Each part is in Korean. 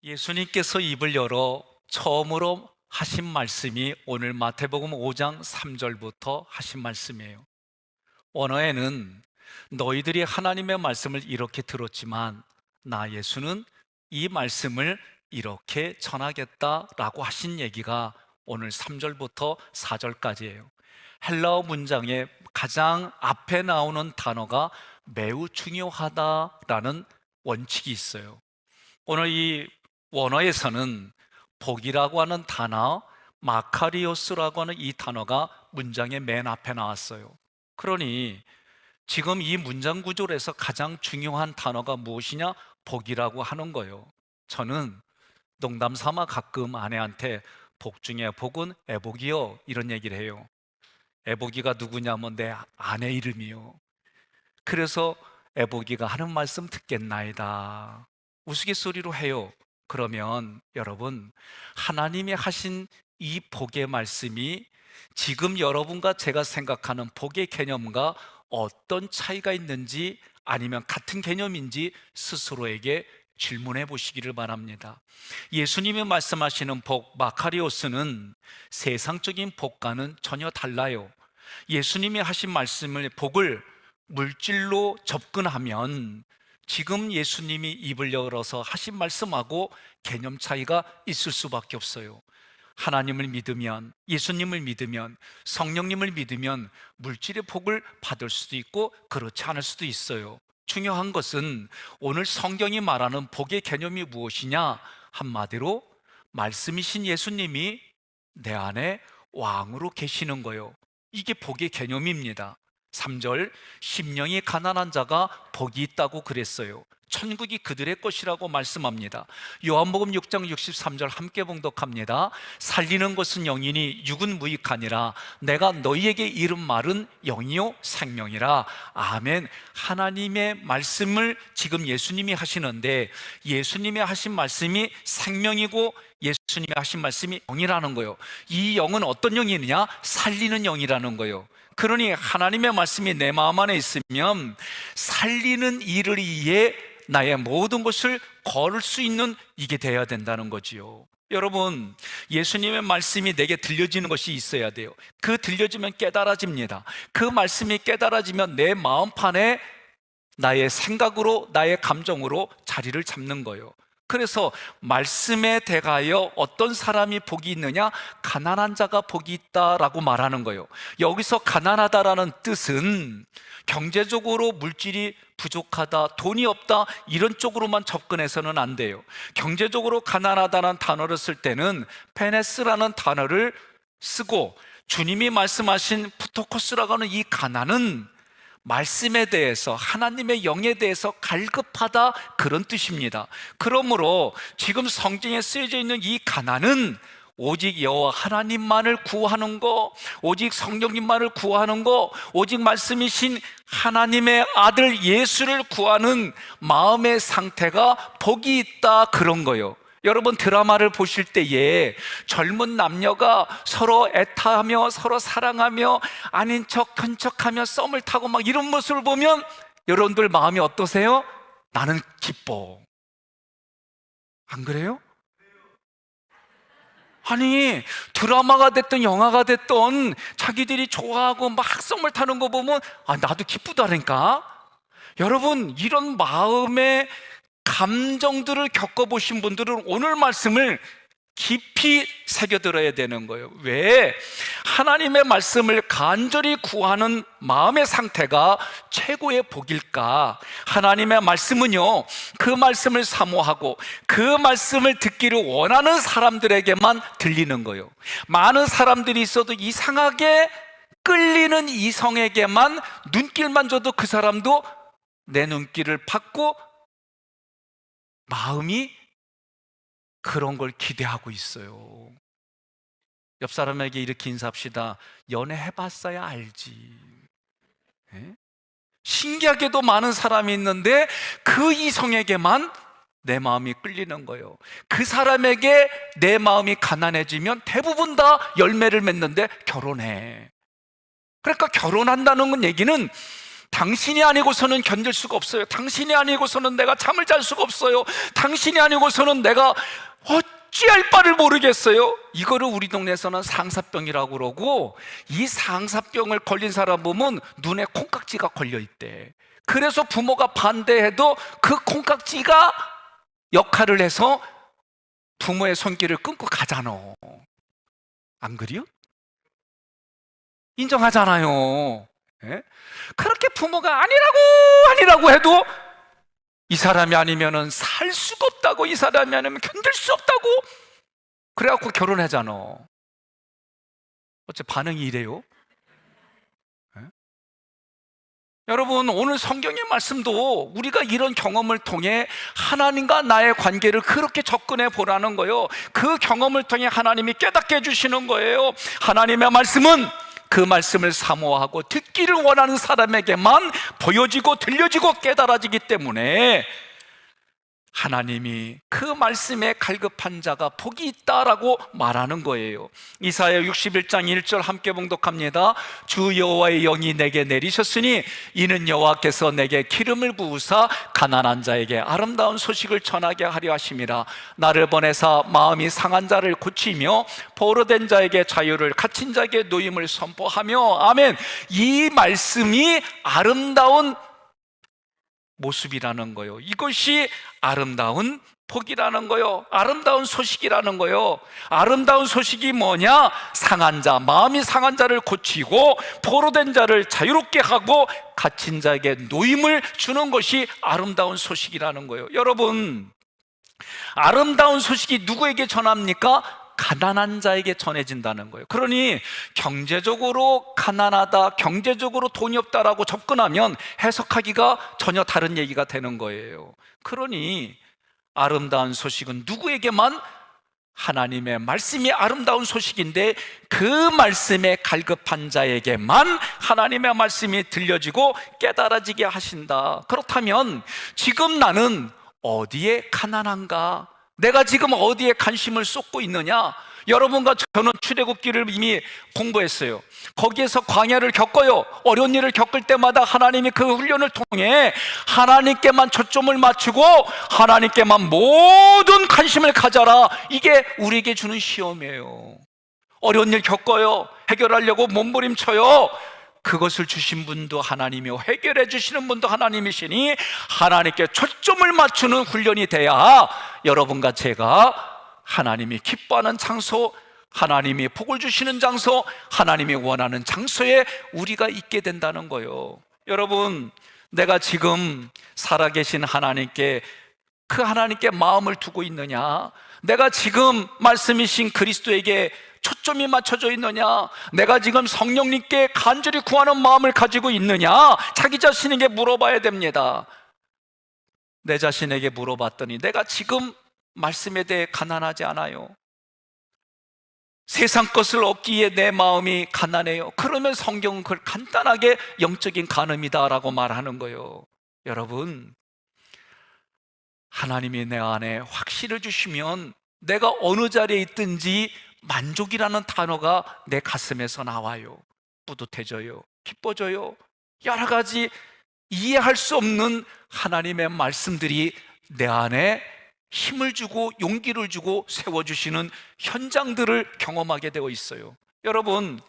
예수님께서 입을 열어 처음으로 하신 말씀이 오늘 마태복음 5장 3절부터 하신 말씀이에요. 원어에는 너희들이 하나님의 말씀을 이렇게 들었지만 나 예수는 이 말씀을 이렇게 전하겠다라고 하신 얘기가 오늘 3절부터 4절까지예요. 헬라어 문장의 가장 앞에 나오는 단어가 매우 중요하다라는 원칙이 있어요. 오늘 이 원어에서는 복이라고 하는 단어, 마카리오스라고 하는 이 단어가 문장의 맨 앞에 나왔어요. 그러니 지금 이 문장 구조에서 가장 중요한 단어가 무엇이냐? 복이라고 하는 거예요. 저는 농담 삼아 가끔 아내한테 복 중에 복은 애복이요 이런 얘기를 해요. 애복이가 누구냐면 내 아내 이름이요. 그래서 애복이가 하는 말씀 듣겠나이다 우스갯소리로 해요. 그러면 여러분, 하나님이 하신 이 복의 말씀이 지금 여러분과 제가 생각하는 복의 개념과 어떤 차이가 있는지, 아니면 같은 개념인지 스스로에게 질문해 보시기를 바랍니다. 예수님이 말씀하시는 복, 마카리오스는 세상적인 복과는 전혀 달라요. 예수님이 하신 말씀을, 복을 물질로 접근하면 지금 예수님이 입을 열어서 하신 말씀하고 개념 차이가 있을 수밖에 없어요. 하나님을 믿으면, 예수님을 믿으면, 성령님을 믿으면 물질의 복을 받을 수도 있고 그렇지 않을 수도 있어요. 중요한 것은 오늘 성경이 말하는 복의 개념이 무엇이냐? 한마디로 말씀이신 예수님이 내 안에 왕으로 계시는 거예요. 이게 복의 개념입니다. 3절, 심령이 가난한 자가 복이 있다고 그랬어요. 천국이 그들의 것이라고 말씀합니다. 요한복음 6장 63절 함께 봉독합니다. 살리는 것은 영이니 육은 무익하니라. 내가 너희에게 이른 말은 영이요 생명이라. 아멘. 하나님의 말씀을 지금 예수님이 하시는데, 예수님이 하신 말씀이 생명이고 예수님이 하신 말씀이 영이라는 거예요. 이 영은 어떤 영이느냐? 살리는 영이라는 거예요. 그러니 하나님의 말씀이 내 마음 안에 있으면 살리는 일을 위해 나의 모든 것을 걸을 수 있는 이게 되어야 된다는 거지요. 여러분, 예수님의 말씀이 내게 들려지는 것이 있어야 돼요. 그 들려지면 깨달아집니다. 그 말씀이 깨달아지면 내 마음판에 나의 생각으로, 나의 감정으로 자리를 잡는 거예요. 그래서 말씀에 대하여 어떤 사람이 복이 있느냐? 가난한 자가 복이 있다라고 말하는 거예요. 여기서 가난하다라는 뜻은 경제적으로 물질이 부족하다, 돈이 없다 이런 쪽으로만 접근해서는 안 돼요. 경제적으로 가난하다는 단어를 쓸 때는 페네스라는 단어를 쓰고, 주님이 말씀하신 푸토코스라고 하는 이 가난은 말씀에 대해서, 하나님의 영에 대해서 갈급하다 그런 뜻입니다. 그러므로 지금 성경에 쓰여져 있는 이 가난은 오직 여호와 하나님만을 구하는 거, 오직 성령님만을 구하는 거, 오직 말씀이신 하나님의 아들 예수를 구하는 마음의 상태가 복이 있다 그런 거예요. 여러분, 드라마를 보실 때에 젊은 남녀가 서로 애타하며 서로 사랑하며 아닌 척 큰 척하며 썸을 타고 막 이런 모습을 보면 여러분들 마음이 어떠세요? 나는 기뻐. 안 그래요? 아니, 드라마가 됐든 영화가 됐든 자기들이 좋아하고 막 썸을 타는 거 보면 나도 기쁘다니까. 여러분, 이런 마음의 감정들을 겪어보신 분들은 오늘 말씀을 깊이 새겨들어야 되는 거예요. 왜? 하나님의 말씀을 간절히 구하는 마음의 상태가 최고의 복일까? 하나님의 말씀은요, 그 말씀을 사모하고 그 말씀을 듣기를 원하는 사람들에게만 들리는 거예요. 많은 사람들이 있어도 이상하게 끌리는 이성에게만 눈길만 줘도 그 사람도 내 눈길을 받고 마음이 그런 걸 기대하고 있어요. 옆 사람에게 이렇게 인사합시다. 연애해봤어야 알지. 네? 신기하게도 많은 사람이 있는데 그 이성에게만 내 마음이 끌리는 거예요. 그 사람에게 내 마음이 가난해지면 대부분 다 열매를 맺는데 결혼해. 그러니까 결혼한다는 건 얘기는 당신이 아니고서는 견딜 수가 없어요. 당신이 아니고서는 내가 잠을 잘 수가 없어요. 당신이 아니고서는 내가 어찌할 바를 모르겠어요. 이거를 우리 동네에서는 상사병이라고 그러고, 이 상사병을 걸린 사람 보면 눈에 콩깍지가 걸려 있대. 그래서 부모가 반대해도 그 콩깍지가 역할을 해서 부모의 손길을 끊고 가잖아. 안 그래요? 인정하잖아요. 예? 그렇게 부모가 아니라고 해도 이 사람이 아니면은 살 수가 없다고, 이 사람이 아니면 견딜 수 없다고 그래갖고 결혼하잖아. 어째 반응이 이래요? 예? 여러분, 오늘 성경의 말씀도 우리가 이런 경험을 통해 하나님과 나의 관계를 그렇게 접근해 보라는 거예요. 그 경험을 통해 하나님이 깨닫게 해주시는 거예요. 하나님의 말씀은 그 말씀을 사모하고 듣기를 원하는 사람에게만 보여지고 들려지고 깨달아지기 때문에 하나님이 그 말씀에 갈급한 자가 복이 있다라고 말하는 거예요. 이사야 61장 1절 함께 봉독합니다. 주 여호와의 영이 내게 내리셨으니 이는 여호와께서 내게 기름을 부으사 가난한 자에게 아름다운 소식을 전하게 하려 하심이라. 나를 보내사 마음이 상한 자를 고치며 포로된 자에게 자유를, 갇힌 자에게 노임을 선포하며. 아멘. 이 말씀이 아름다운 모습이라는 거요. 이것이 아름다운 복이라는 거요. 아름다운 소식이라는 거요. 아름다운 소식이 뭐냐? 상한 자, 마음이 상한 자를 고치고 포로된 자를 자유롭게 하고 갇힌 자에게 노임을 주는 것이 아름다운 소식이라는 거예요. 여러분, 아름다운 소식이 누구에게 전합니까? 가난한 자에게 전해진다는 거예요. 그러니 경제적으로 가난하다, 경제적으로 돈이 없다라고 접근하면 해석하기가 전혀 다른 얘기가 되는 거예요. 그러니 아름다운 소식은 누구에게만? 하나님의 말씀이 아름다운 소식인데 그 말씀에 갈급한 자에게만 하나님의 말씀이 들려지고 깨달아지게 하신다. 그렇다면 지금 나는 어디에 가난한가? 내가 지금 어디에 관심을 쏟고 있느냐? 여러분과 저는 출애굽기를 이미 공부했어요. 거기에서 광야를 겪어요. 어려운 일을 겪을 때마다 하나님이 그 훈련을 통해 하나님께만 초점을 맞추고 하나님께만 모든 관심을 가져라. 이게 우리에게 주는 시험이에요. 어려운 일 겪어요. 해결하려고 몸부림쳐요. 그것을 주신 분도 하나님이요, 해결해 주시는 분도 하나님이시니 하나님께 초점을 맞추는 훈련이 돼야 여러분과 제가 하나님이 기뻐하는 장소, 하나님이 복을 주시는 장소, 하나님이 원하는 장소에 우리가 있게 된다는 거예요. 여러분, 내가 지금 살아계신 하나님께, 그 하나님께 마음을 두고 있느냐? 내가 지금 말씀이신 그리스도에게 초점이 맞춰져 있느냐? 내가 지금 성령님께 간절히 구하는 마음을 가지고 있느냐? 자기 자신에게 물어봐야 됩니다. 내 자신에게 물어봤더니 내가 지금 말씀에 대해 가난하지 않아요. 세상 것을 얻기에 내 마음이 가난해요. 그러면 성경은 그걸 간단하게 영적인 간음이다라고 말하는 거예요. 여러분, 하나님이 내 안에 확신을 주시면 내가 어느 자리에 있든지 만족이라는 단어가 내 가슴에서 나와요. 뿌듯해져요. 기뻐져요. 여러 가지 이해할 수 없는 하나님의 말씀들이 내 안에 힘을 주고 용기를 주고 세워주시는 현장들을 경험하게 되어 있어요. 여러분,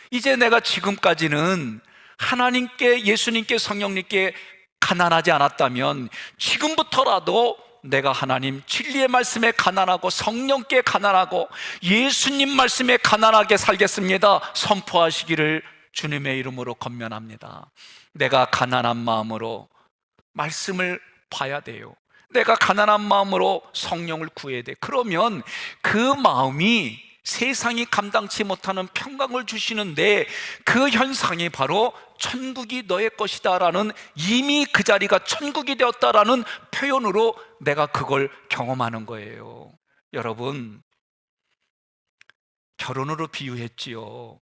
이제 내가 지금까지는 하나님께, 예수님께, 성령님께 가난하지 않았다면 지금부터라도 내가 하나님 진리의 말씀에 가난하고 성령께 가난하고 예수님 말씀에 가난하게 살겠습니다 선포하시기를 주님의 이름으로 권면합니다. 내가 가난한 마음으로 말씀을 봐야 돼요. 내가 가난한 마음으로 성령을 구해야 돼. 그러면 그 마음이 세상이 감당치 못하는 평강을 주시는데 그 현상이 바로 천국이 너의 것이다 라는, 이미 그 자리가 천국이 되었다라는 표현으로 내가 그걸 경험하는 거예요. 여러분, 결혼으로 비유했지요.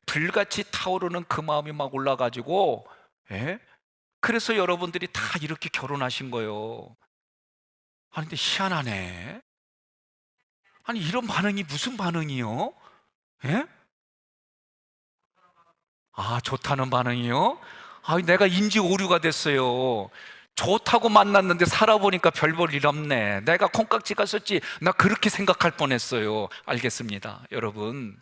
불같이 타오르는 그 마음이 막 올라가지고, 그래서 여러분들이 다 이렇게 결혼하신 거예요. 아니 근데 희한하네. 아니 이런 반응이 무슨 반응이요? 예? 아, 좋다는 반응이요? 내가 인지 오류가 됐어요. 좋다고 만났는데 살아보니까 별 볼 일 없네. 내가 콩깍지가 썼지. 나 그렇게 생각할 뻔했어요. 알겠습니다. 여러분,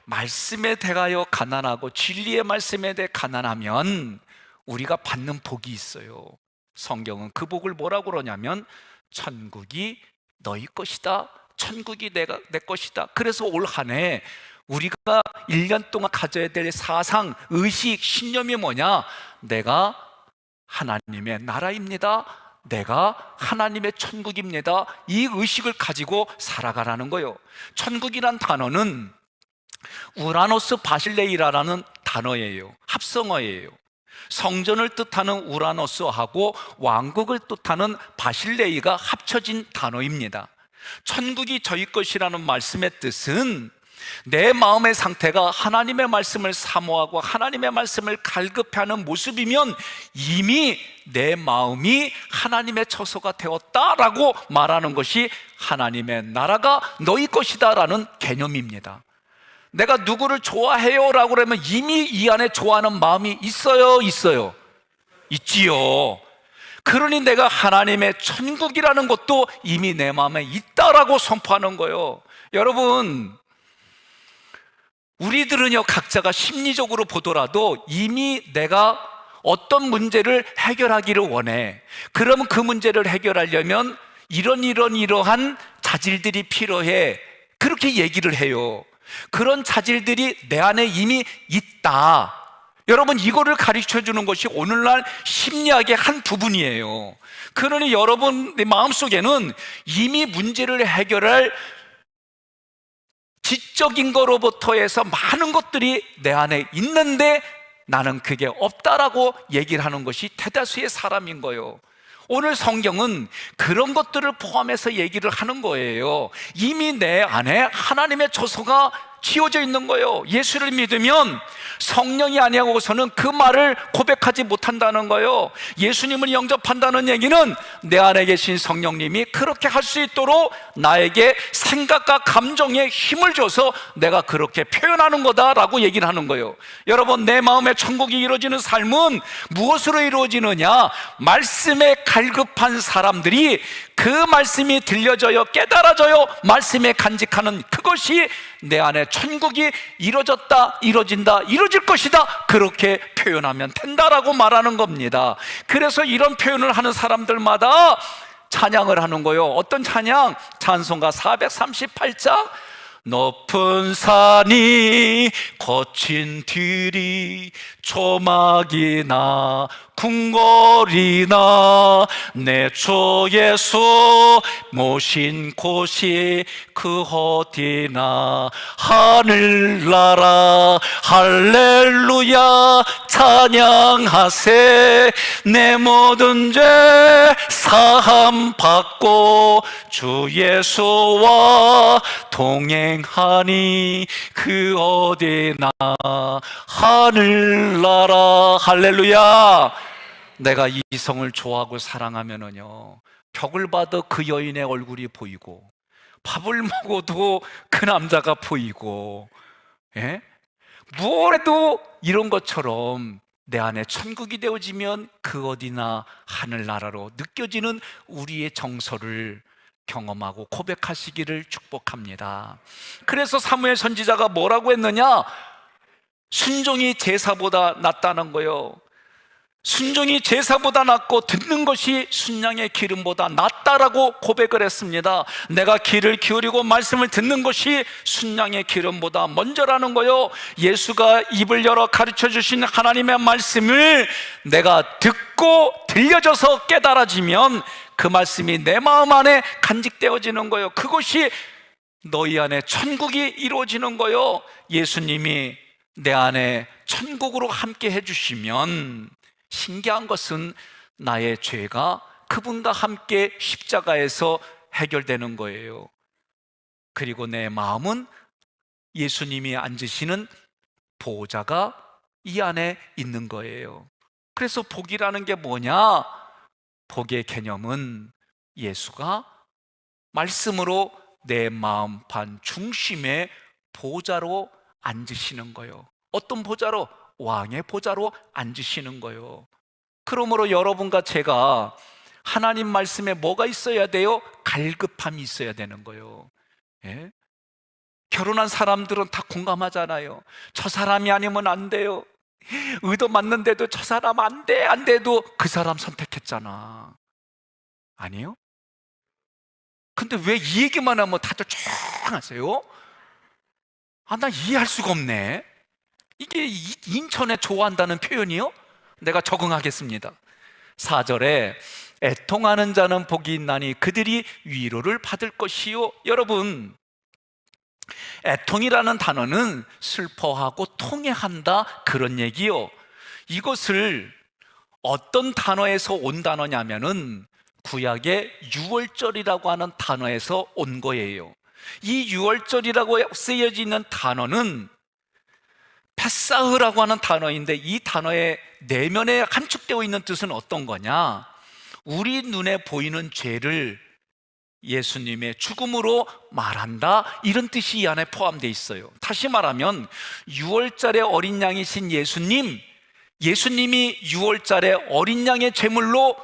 말씀에 대하여 가난하고 진리의 말씀에 대해 가난하면 우리가 받는 복이 있어요. 성경은 그 복을 뭐라고 그러냐면 천국이 너희 것이다. 천국이 내 것이다. 그래서 올 한 해 우리가 1년 동안 가져야 될 사상, 의식, 신념이 뭐냐? 내가 하나님의 나라입니다. 내가 하나님의 천국입니다. 이 의식을 가지고 살아가라는 거예요. 천국이란 단어는 우라노스 바실레이라는 단어예요. 합성어예요. 성전을 뜻하는 우라노스하고 왕국을 뜻하는 바실레이가 합쳐진 단어입니다. 천국이 저희 것이라는 말씀의 뜻은 내 마음의 상태가 하나님의 말씀을 사모하고 하나님의 말씀을 갈급해하는 모습이면 이미 내 마음이 하나님의 처소가 되었다라고 말하는 것이 하나님의 나라가 너희 것이다 라는 개념입니다. 내가 누구를 좋아해요 라고 그러면 이미 이 안에 좋아하는 마음이 있어요? 있지요. 그러니 내가 하나님의 천국이라는 것도 이미 내 마음에 있다라고 선포하는 거예요. 여러분, 우리들은요, 각자가 심리적으로 보더라도 이미 내가 어떤 문제를 해결하기를 원해. 그러면 그 문제를 해결하려면 이러한 자질들이 필요해. 그렇게 얘기를 해요. 그런 자질들이 내 안에 이미 있다. 여러분, 이거를 가르쳐 주는 것이 오늘날 심리학의 한 부분이에요. 그러니 여러분의 마음속에는 이미 문제를 해결할 지적인 거로부터 해서 많은 것들이 내 안에 있는데 나는 그게 없다라고 얘기를 하는 것이 대다수의 사람인 거예요. 오늘 성경은 그런 것들을 포함해서 얘기를 하는 거예요. 이미 내 안에 하나님의 처소가 지어져 있는 거예요. 예수를 믿으면 성령이 아니하고서는 그 말을 고백하지 못한다는 거예요. 예수님을 영접한다는 얘기는 내 안에 계신 성령님이 그렇게 할 수 있도록 나에게 생각과 감정에 힘을 줘서 내가 그렇게 표현하는 거다라고 얘기를 하는 거예요. 여러분, 내 마음의 천국이 이루어지는 삶은 무엇으로 이루어지느냐? 말씀에 갈급한 사람들이 그 말씀이 들려져요, 깨달아져요, 말씀에 간직하는 그것이 내 안에 천국이 이루어졌다, 이루어진다, 이루어질 것이다, 그렇게 표현하면 된다라고 말하는 겁니다. 그래서 이런 표현을 하는 사람들마다 찬양을 하는 거예요. 어떤 찬양? 찬송가 438장. 높은 산이 거친 들이 조막이나 궁궐이나 내 주 예수 모신 곳이 그 어디나 하늘나라 할렐루야 찬양하세 내 모든 죄 사함 받고 주 예수와 동행하니 그 어디나 하늘나라 할렐루야. 내가 이 이성을 좋아하고 사랑하면은요, 벽을 봐도 그 여인의 얼굴이 보이고 밥을 먹어도 그 남자가 보이고, 예? 뭘 해도 이런 것처럼 내 안에 천국이 되어지면 그 어디나 하늘나라로 느껴지는 우리의 정서를 경험하고 고백하시기를 축복합니다. 그래서 사무엘 선지자가 뭐라고 했느냐? 순종이 제사보다 낫다는 거예요. 순종이 제사보다 낫고 듣는 것이 순양의 기름보다 낫다라고 고백을 했습니다. 내가 귀를 기울이고 말씀을 듣는 것이 순양의 기름보다 먼저라는 거요. 예수가 입을 열어 가르쳐 주신 하나님의 말씀을 내가 듣고 들려져서 깨달아지면 그 말씀이 내 마음 안에 간직되어지는 거예요. 그것이 너희 안에 천국이 이루어지는 거예요. 예수님이 내 안에 천국으로 함께 해주시면 신기한 것은 나의 죄가 그분과 함께 십자가에서 해결되는 거예요. 그리고 내 마음은 예수님이 앉으시는 보호자가 이 안에 있는 거예요. 그래서 복이라는 게 뭐냐? 복의 개념은 예수가 말씀으로 내 마음판 중심의 보호자로 앉으시는 거예요. 어떤 보좌로? 왕의 보좌로 앉으시는 거예요. 그러므로 여러분과 제가 하나님 말씀에 뭐가 있어야 돼요? 갈급함이 있어야 되는 거예요. 예? 결혼한 사람들은 다 공감하잖아요. 저 사람이 아니면 안 돼요. 의도 맞는데도 저 사람 안 돼, 안 돼도 그 사람 선택했잖아. 아니에요? 근데 왜 이 얘기만 하면 다들 조용하세요? 나 이해할 수가 없네. 이게 인천에 좋아한다는 표현이요? 내가 적응하겠습니다. 4절에 애통하는 자는 복이 있나니 그들이 위로를 받을 것이요. 여러분, 애통이라는 단어는 슬퍼하고 통해한다, 그런 얘기요. 이것을 어떤 단어에서 온 단어냐면은 구약의 유월절이라고 하는 단어에서 온 거예요. 이 유월절이라고 쓰여져 있는 단어는 페사흐라고 하는 단어인데, 이 단어의 내면에 함축되어 있는 뜻은 어떤 거냐? 우리 눈에 보이는 죄를 예수님의 죽음으로 말한다, 이런 뜻이 이 안에 포함되어 있어요. 다시 말하면 6월절의 어린 양이신 예수님이 6월절의 어린 양의 제물로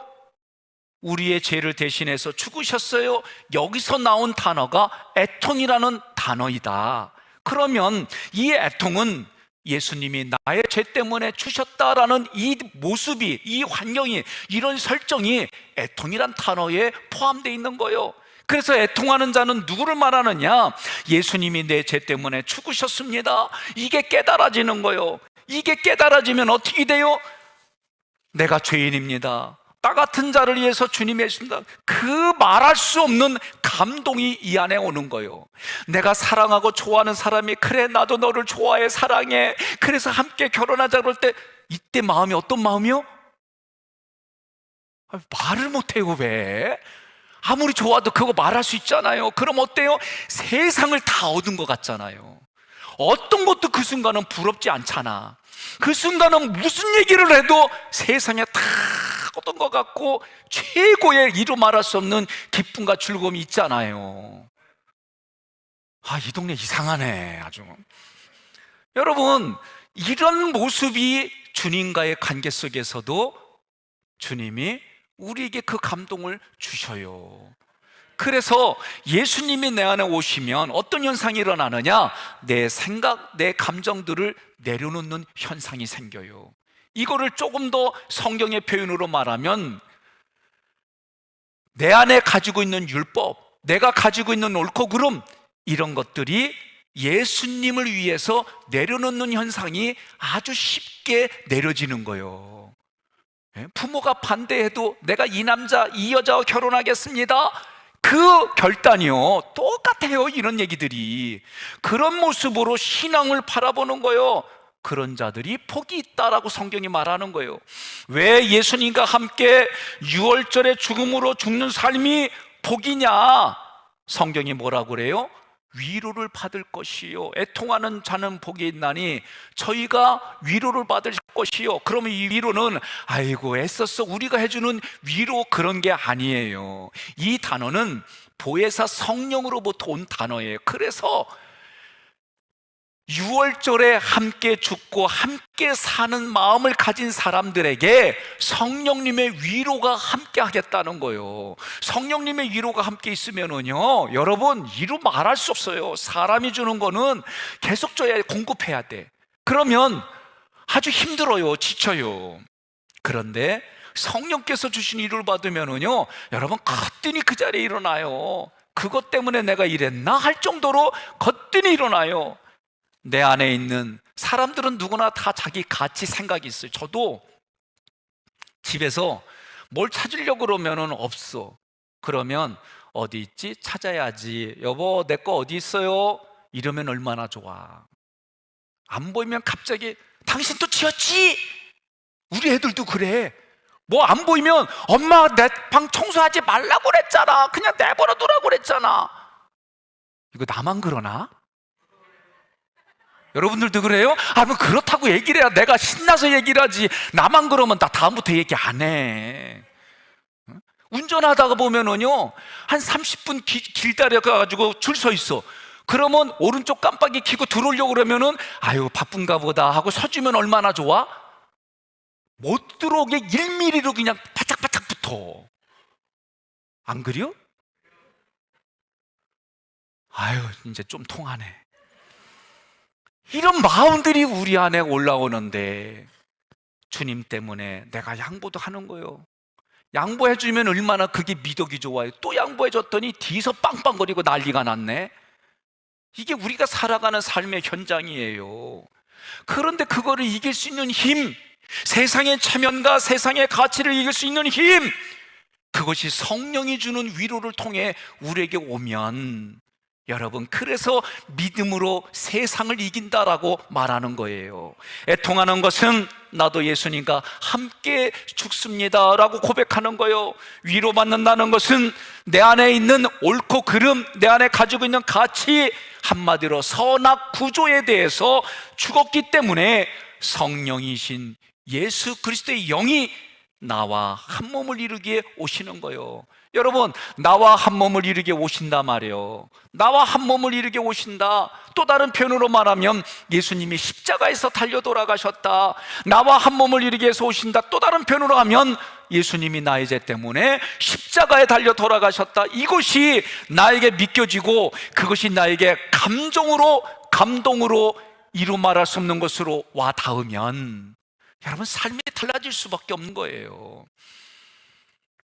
우리의 죄를 대신해서 죽으셨어요. 여기서 나온 단어가 애통이라는 단어이다. 그러면 이 애통은 예수님이 나의 죄 때문에 주셨다라는 이 모습이, 이 환경이, 이런 설정이 애통이란 단어에 포함되어 있는 거예요. 그래서 애통하는 자는 누구를 말하느냐? 예수님이 내 죄 때문에 죽으셨습니다. 이게 깨달아지는 거예요. 이게 깨달아지면 어떻게 돼요? 내가 죄인입니다. 나 같은 자를 위해서 주님이 해준다. 그 말할 수 없는 감동이 이 안에 오는 거예요. 내가 사랑하고 좋아하는 사람이, 그래 나도 너를 좋아해, 사랑해, 그래서 함께 결혼하자 그럴 때, 이때 마음이 어떤 마음이요? 말을 못해요. 왜? 아무리 좋아도 그거 말할 수 있잖아요. 그럼 어때요? 세상을 다 얻은 것 같잖아요. 어떤 것도 그 순간은 부럽지 않잖아. 그 순간은 무슨 얘기를 해도 세상에 다 얻은 것 같고, 최고의 이루 말할 수 없는 기쁨과 즐거움이 있잖아요. 이 동네 이상하네 아주. 여러분, 이런 모습이 주님과의 관계 속에서도 주님이 우리에게 그 감동을 주셔요. 그래서 예수님이 내 안에 오시면 어떤 현상이 일어나느냐? 내 생각, 내 감정들을 내려놓는 현상이 생겨요. 이거를 조금 더 성경의 표현으로 말하면, 내 안에 가지고 있는 율법, 내가 가지고 있는 옳고 그름, 이런 것들이 예수님을 위해서 내려놓는 현상이 아주 쉽게 내려지는 거예요. 부모가 반대해도 내가 이 남자, 이 여자와 결혼하겠습니다, 그 결단이요, 똑같아요. 이런 얘기들이. 그런 모습으로 신앙을 바라보는 거예요. 그런 자들이 복이 있다라고 성경이 말하는 거예요. 왜 예수님과 함께 6월절의 죽음으로 죽는 삶이 복이냐? 성경이 뭐라고 그래요? 위로를 받을 것이요, 애통하는 자는 복이 있나니 저희가 위로를 받을 것이요. 그러면 이 위로는 아이고 애썼어, 우리가 해주는 위로, 그런 게 아니에요. 이 단어는 보혜사 성령으로부터 온 단어예요. 그래서 6월절에 함께 죽고 함께 사는 마음을 가진 사람들에게 성령님의 위로가 함께 하겠다는 거예요. 성령님의 위로가 함께 있으면은요, 여러분, 이루 말할 수 없어요. 사람이 주는 거는 계속 줘야, 공급해야 돼. 그러면 아주 힘들어요, 지쳐요. 그런데 성령께서 주신 위로를 받으면은요, 여러분, 거뜬히 그 자리에 일어나요. 그것 때문에 내가 이랬나 할 정도로 거뜬히 일어나요. 내 안에 있는 사람들은 누구나 다 자기 가치 생각이 있어요. 저도 집에서 뭘 찾으려고 그러면은 없어. 그러면 어디 있지? 찾아야지. 여보, 내 거 어디 있어요? 이러면 얼마나 좋아. 안 보이면 갑자기 당신 또 치웠지? 우리 애들도 그래. 뭐 안 보이면 엄마 내 방 청소하지 말라고 그랬잖아. 그냥 내버려 두라고 그랬잖아. 이거 나만 그러나? 여러분들도 그래요? 뭐 그렇다고 얘기를 해야 내가 신나서 얘기를 하지. 나만 그러면 나 다음부터 얘기 안 해. 운전하다가 보면은요, 한 30분 기다려 가지고 줄 서 있어. 그러면 오른쪽 깜빡이 켜고 들어오려고 그러면은 아유 바쁜가 보다 하고 서주면 얼마나 좋아? 못 들어오게 1mm로 그냥 바짝바짝 붙어. 안 그래요? 아유 이제 좀 통하네. 이런 마음들이 우리 안에 올라오는데 주님 때문에 내가 양보도 하는 거예요. 양보해주면 얼마나 그게 미덕이 좋아요. 또 양보해줬더니 뒤에서 빵빵거리고 난리가 났네. 이게 우리가 살아가는 삶의 현장이에요. 그런데 그거를 이길 수 있는 힘, 세상의 체면과 세상의 가치를 이길 수 있는 힘, 그것이 성령이 주는 위로를 통해 우리에게 오면, 여러분, 그래서 믿음으로 세상을 이긴다라고 말하는 거예요. 애통하는 것은 나도 예수님과 함께 죽습니다 라고 고백하는 거예요. 위로받는다는 것은 내 안에 있는 옳고 그름, 내 안에 가지고 있는 가치, 한마디로 선악 구조에 대해서 죽었기 때문에 성령이신 예수 그리스도의 영이 나와 한 몸을 이루기에 오시는 거예요. 여러분, 나와 한 몸을 이루게 오신다 말이에요. 나와 한 몸을 이루게 오신다. 또 다른 표현으로 말하면 예수님이 십자가에서 달려 돌아가셨다. 나와 한 몸을 이루기 위해서 오신다. 또 다른 표현으로 하면 예수님이 나의 죄 때문에 십자가에 달려 돌아가셨다. 이것이 나에게 믿겨지고 그것이 나에게 감동으로 이루 말할 수 없는 것으로 와 닿으면 여러분, 삶이 달라질 수밖에 없는 거예요.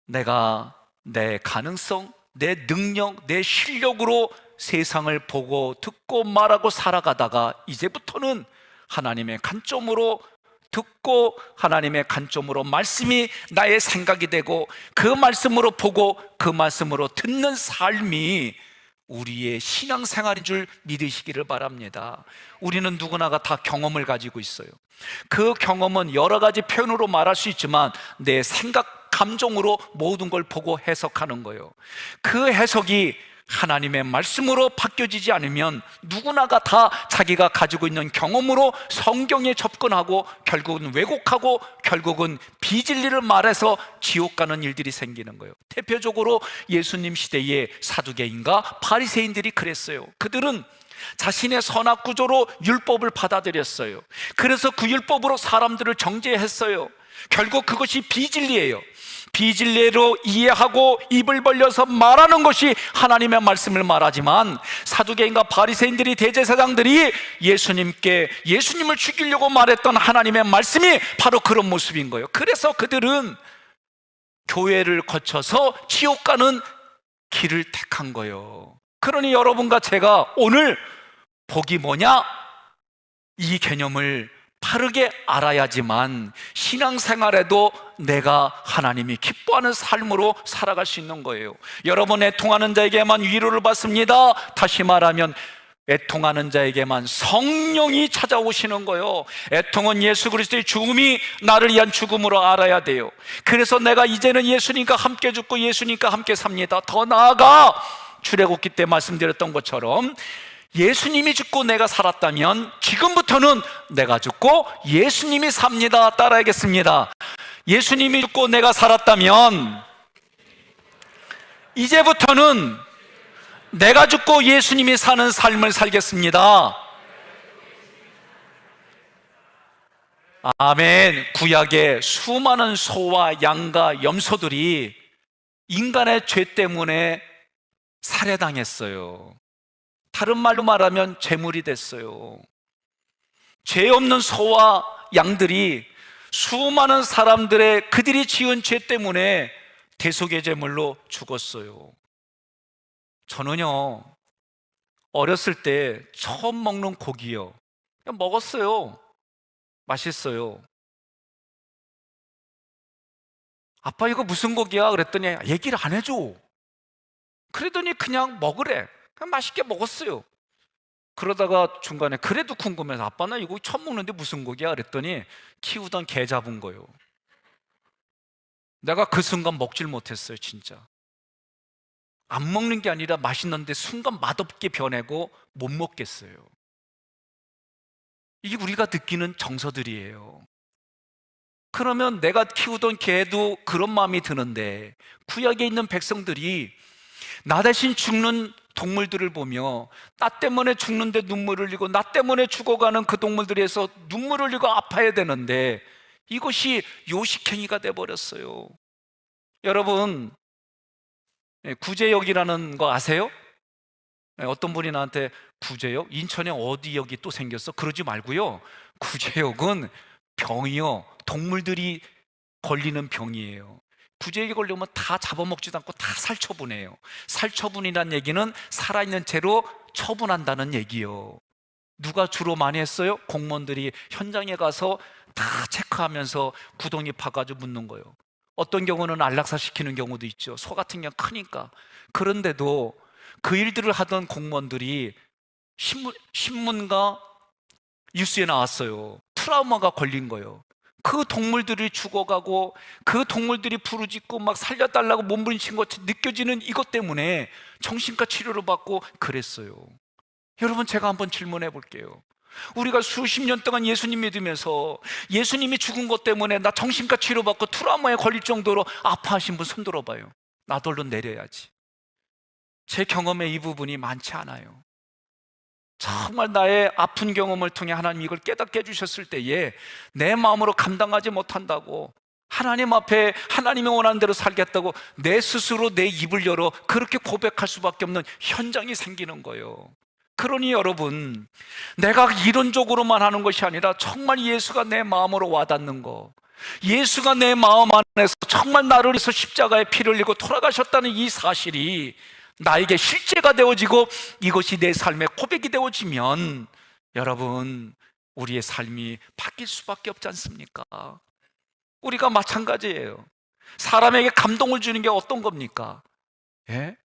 내가 내 가능성, 내 능력, 내 실력으로 세상을 보고 듣고 말하고 살아가다가 이제부터는 하나님의 관점으로 듣고 하나님의 관점으로 말씀이 나의 생각이 되고 그 말씀으로 보고 그 말씀으로 듣는 삶이 우리의 신앙생활인 줄 믿으시기를 바랍니다. 우리는 누구나가 다 경험을 가지고 있어요. 그 경험은 여러 가지 표현으로 말할 수 있지만 내 생각, 감정으로 모든 걸 보고 해석하는 거예요. 그 해석이 하나님의 말씀으로 바뀌어지지 않으면 누구나가 다 자기가 가지고 있는 경험으로 성경에 접근하고 결국은 왜곡하고 결국은 비진리를 말해서 지옥 가는 일들이 생기는 거예요. 대표적으로 예수님 시대의 사두개인과 바리새인들이 그랬어요. 그들은 자신의 선악 구조로 율법을 받아들였어요. 그래서 그 율법으로 사람들을 정죄했어요. 결국 그것이 비진리예요. 비진리로 이해하고 입을 벌려서 말하는 것이 하나님의 말씀을 말하지만 사두개인과 바리새인들이, 대제사장들이 예수님을 죽이려고 말했던 하나님의 말씀이 바로 그런 모습인 거예요. 그래서 그들은 교회를 거쳐서 지옥 가는 길을 택한 거예요. 그러니 여러분과 제가 오늘 복이 뭐냐? 이 개념을 바르게 알아야지만 신앙생활에도 내가 하나님이 기뻐하는 삶으로 살아갈 수 있는 거예요. 여러분, 애통하는 자에게만 위로를 받습니다. 다시 말하면 애통하는 자에게만 성령이 찾아오시는 거예요. 애통은 예수 그리스도의 죽음이 나를 위한 죽음으로 알아야 돼요. 그래서 내가 이제는 예수님과 함께 죽고 예수님과 함께 삽니다. 더 나아가 출애굽기 때 말씀드렸던 것처럼 예수님이 죽고 내가 살았다면 지금부터는 내가 죽고 예수님이 삽니다. 따라하겠습니다. 예수님이 죽고 내가 살았다면 이제부터는 내가 죽고 예수님이 사는 삶을 살겠습니다. 아멘. 구약의 수많은 소와 양과 염소들이 인간의 죄 때문에 살해당했어요. 다른 말로 말하면 제물이 됐어요. 죄 없는 소와 양들이 수많은 사람들의 그들이 지은 죄 때문에 대속의 제물로 죽었어요. 저는요, 어렸을 때 처음 먹는 고기요, 그냥 먹었어요. 맛있어요. 아빠 이거 무슨 고기야? 그랬더니 얘기를 안 해줘. 그러더니 그냥 먹으래. 그냥 맛있게 먹었어요. 그러다가 중간에 그래도 궁금해서 아빠 나 이거 처음 먹는데 무슨 고기야? 그랬더니 키우던 개 잡은 거예요. 내가 그 순간 먹질 못했어요. 진짜 안 먹는 게 아니라 맛있는데 순간 맛없게 변하고 못 먹겠어요. 이게 우리가 느끼는 정서들이에요. 그러면 내가 키우던 개도 그런 마음이 드는데 구약에 있는 백성들이 나 대신 죽는 동물들을 보며 나 때문에 죽는데 눈물을 흘리고 나 때문에 죽어가는 그 동물들에서 눈물을 흘리고 아파야 되는데 이것이 요식행위가 돼버렸어요. 여러분, 구제역이라는 거 아세요? 어떤 분이 나한테 구제역? 인천에 어디 역이 또 생겼어? 그러지 말고요. 구제역은 병이요, 동물들이 걸리는 병이에요. 구제역에 걸리면 다 잡아먹지도 않고 다 살처분해요. 살처분이란 얘기는 살아있는 채로 처분한다는 얘기요. 누가 주로 많이 했어요? 공무원들이 현장에 가서 다 체크하면서 구덩이 파가지고 묻는 거예요. 어떤 경우는 안락사 시키는 경우도 있죠. 소 같은 경우 크니까. 그런데도 그 일들을 하던 공무원들이 신문과 뉴스에 나왔어요. 트라우마가 걸린 거예요. 그 동물들이 죽어가고 그 동물들이 부르짖고 막 살려달라고 몸부림친 것 느껴지는 이것 때문에 정신과 치료를 받고 그랬어요. 여러분, 제가 한번 질문해 볼게요. 우리가 수십 년 동안 예수님 믿으면서 예수님이 죽은 것 때문에 나 정신과 치료받고 트라우마에 걸릴 정도로 아파하신 분 손 들어봐요. 나도 얼른 내려야지. 제 경험에 이 부분이 많지 않아요. 정말 나의 아픈 경험을 통해 하나님 이걸 깨닫게 해주셨을 때에 내 마음으로 감당하지 못한다고, 하나님 앞에 하나님의 원하는 대로 살겠다고 내 스스로 내 입을 열어 그렇게 고백할 수밖에 없는 현장이 생기는 거예요. 그러니 여러분, 내가 이론적으로만 하는 것이 아니라 정말 예수가 내 마음으로 와닿는 거, 예수가 내 마음 안에서 정말 나를 위해서 십자가에 피를 흘리고 돌아가셨다는 이 사실이 나에게 실제가 되어지고 이것이 내 삶의 고백이 되어지면 여러분, 우리의 삶이 바뀔 수밖에 없지 않습니까? 우리가 마찬가지예요. 사람에게 감동을 주는 게 어떤 겁니까? 예?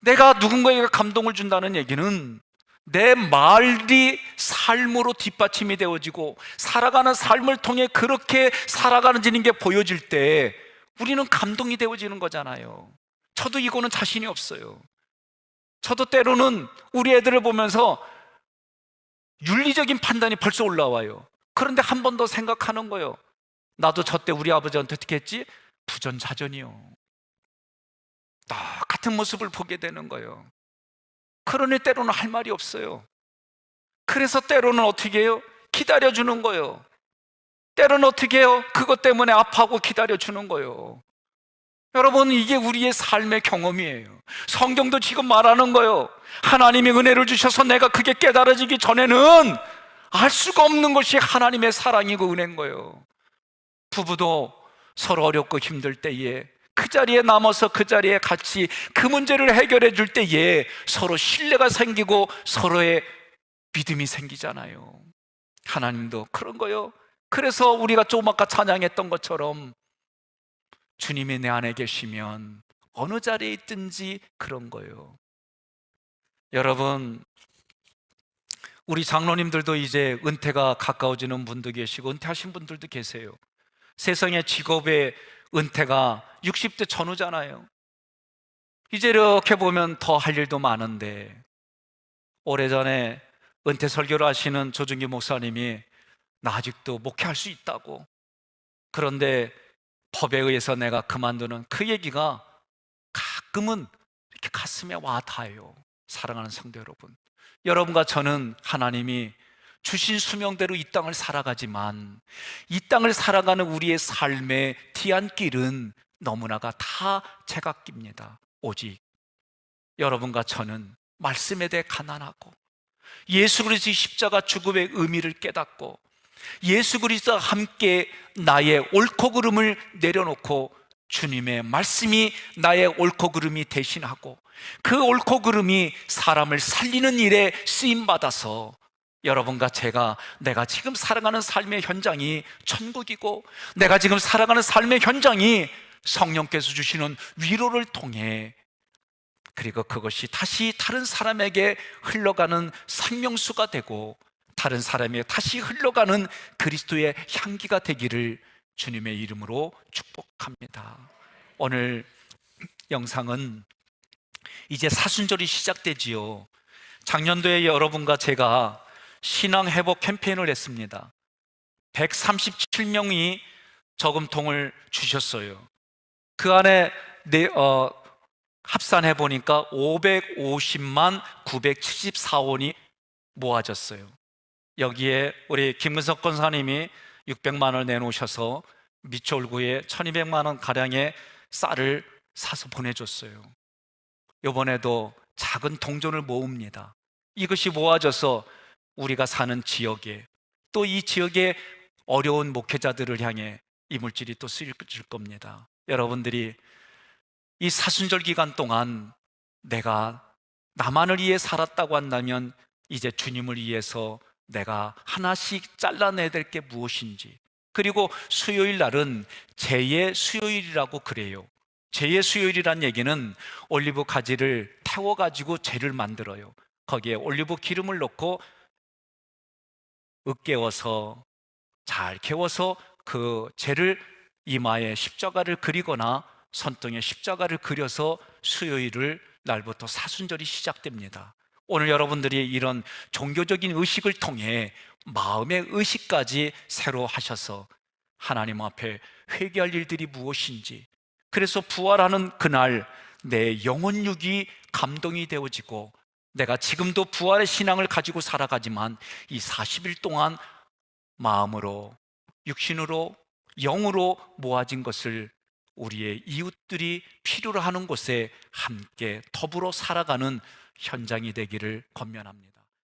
내가 누군가에게 감동을 준다는 얘기는 내 말이 삶으로 뒷받침이 되어지고 살아가는 삶을 통해 그렇게 살아가는 게 보여질 때 우리는 감동이 되어지는 거잖아요. 저도 이거는 자신이 없어요. 저도 때로는 우리 애들을 보면서 윤리적인 판단이 벌써 올라와요. 그런데 한 번 더 생각하는 거예요. 나도 저 때 우리 아버지한테 어떻게 했지? 부전자전이요. 똑같은 모습을 보게 되는 거예요. 그러니 때로는 할 말이 없어요. 그래서 때로는 어떻게 해요? 기다려주는 거예요. 때로는 어떻게 해요? 그것 때문에 아파하고 기다려주는 거예요. 여러분, 이게 우리의 삶의 경험이에요. 성경도 지금 말하는 거예요. 하나님의 은혜를 주셔서 내가 그게 깨달아지기 전에는 알 수가 없는 것이 하나님의 사랑이고 은혜인 거예요. 부부도 서로 어렵고 힘들 때에 그 자리에 남아서 그 자리에 같이 그 문제를 해결해 줄 때에 서로 신뢰가 생기고 서로의 믿음이 생기잖아요. 하나님도 그런 거예요. 그래서 우리가 조금 아까 찬양했던 것처럼 주님이 내 안에 계시면 어느 자리에 있든지 그런 거예요. 여러분, 우리 장로님들도 이제 은퇴가 가까워지는 분도 계시고 은퇴하신 분들도 계세요. 세상의 직업의 은퇴가 60대 전후잖아요. 이제 이렇게 보면 더 할 일도 많은데, 오래전에 은퇴 설교를 하시는 조중기 목사님이 나 아직도 목회할 수 있다고, 그런데 법에 의해서 내가 그만두는 그 얘기가 가끔은 이렇게 가슴에 와 닿아요. 사랑하는 성도 여러분, 여러분과 저는 하나님이 주신 수명대로 이 땅을 살아가지만 이 땅을 살아가는 우리의 삶의 뒤안길은 너무나가 다 제각기입니다. 오직 여러분과 저는 말씀에 대해 가난하고 예수 그리스도의 십자가 죽음의 의미를 깨닫고 예수 그리스도와 함께 나의 옳고 그름을 내려놓고 주님의 말씀이 나의 옳고 그름이 대신하고 그 옳고 그름이 사람을 살리는 일에 쓰임받아서 여러분과 제가 내가 지금 살아가는 삶의 현장이 천국이고 내가 지금 살아가는 삶의 현장이 성령께서 주시는 위로를 통해 그리고 그것이 다시 다른 사람에게 흘러가는 생명수가 되고 다른 사람에게 다시 흘러가는 그리스도의 향기가 되기를 주님의 이름으로 축복합니다. 오늘 영상은 이제 사순절이 시작되지요. 작년도에 여러분과 제가 신앙회복 캠페인을 했습니다. 137명이 저금통을 주셨어요. 그 안에 합산해 보니까 550만 974원이 모아졌어요. 여기에 우리 김근석 권사님이 600만 원을 내놓으셔서 미추홀구에 1200만 원 가량의 쌀을 사서 보내줬어요. 이번에도 작은 동전을 모읍니다. 이것이 모아져서 우리가 사는 지역에, 또 이 지역의 어려운 목회자들을 향해 이 물질이 또 쓰일 겁니다. 여러분들이 이 사순절 기간 동안 내가 나만을 위해 살았다고 한다면 이제 주님을 위해서 내가 하나씩 잘라내야 될 게 무엇인지, 그리고 수요일 날은 제의 수요일이라고 그래요. 제의 수요일이란 얘기는 올리브 가지를 태워가지고 제를 만들어요. 거기에 올리브 기름을 넣고 으깨워서 잘 개워서 그 제를 이마에 십자가를 그리거나 손등에 십자가를 그려서 수요일을 날부터 사순절이 시작됩니다. 오늘 여러분들이 이런 종교적인 의식을 통해 마음의 의식까지 새로 하셔서 하나님 앞에 회개할 일들이 무엇인지, 그래서 부활하는 그날 내 영혼육이 감동이 되어지고 내가 지금도 부활의 신앙을 가지고 살아가지만 이 40일 동안 마음으로, 육신으로, 영으로 모아진 것을 우리의 이웃들이 필요로 하는 곳에 함께 더불어 살아가는 현장이 되기를 권면합니다.